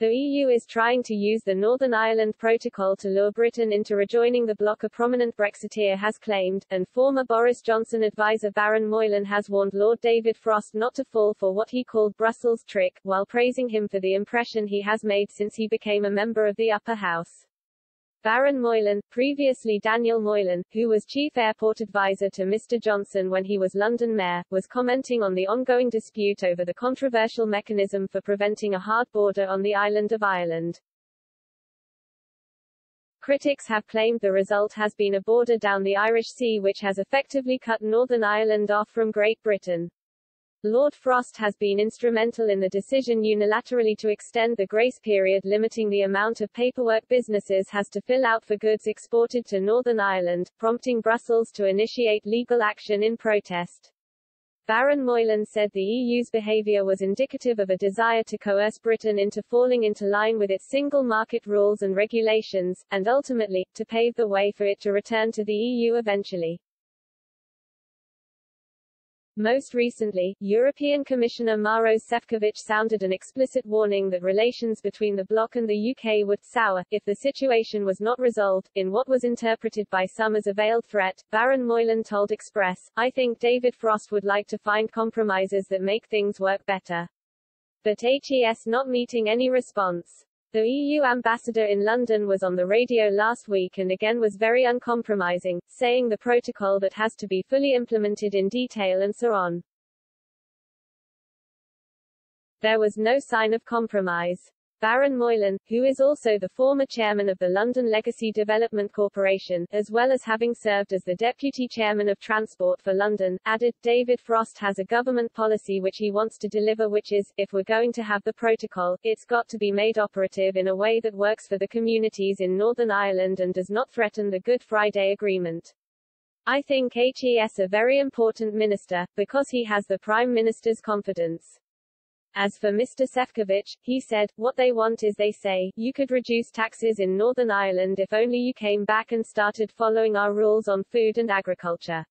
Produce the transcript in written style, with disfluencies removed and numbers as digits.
The EU is trying to use the Northern Ireland Protocol to lure Britain into rejoining the bloc, a prominent Brexiteer has claimed, and former Boris Johnson advisor Baron Moylan has warned Lord David Frost not to fall for what he called Brussels' trick, while praising him for the impression he has made since he became a member of the upper house. Baron Moylan, previously Daniel Moylan, who was chief airport advisor to Mr. Johnson when he was London mayor, was commenting on the ongoing dispute over the controversial mechanism for preventing a hard border on the island of Ireland. Critics have claimed the result has been a border down the Irish Sea which has effectively cut Northern Ireland off from Great Britain. Lord Frost has been instrumental in the decision unilaterally to extend the grace period, limiting the amount of paperwork businesses has to fill out for goods exported to Northern Ireland, prompting Brussels to initiate legal action in protest. Baron Moylan said the EU's behaviour was indicative of a desire to coerce Britain into falling into line with its single market rules and regulations, and ultimately, to pave the way for it to return to the EU eventually. Most recently, European Commissioner Maros Šefčovič sounded an explicit warning that relations between the bloc and the UK would sour, if the situation was not resolved, in what was interpreted by some as a veiled threat. Baron Moylan told Express, "I think David Frost would like to find compromises that make things work better. But HES not meeting any response." The EU ambassador in London was on the radio last week and again was very uncompromising, saying the protocol that has to be fully implemented in detail and so on. There was no sign of compromise. Baron Moylan, who is also the former chairman of the London Legacy Development Corporation, as well as having served as the deputy chairman of Transport for London, added, "David Frost has a government policy which he wants to deliver, which is, if we're going to have the protocol, it's got to be made operative in a way that works for the communities in Northern Ireland and does not threaten the Good Friday Agreement. I think HES a very important minister, because he has the Prime Minister's confidence." As for Mr. Šefčovič, he said, "What they want is, they say, you could reduce taxes in Northern Ireland if only you came back and started following our rules on food and agriculture.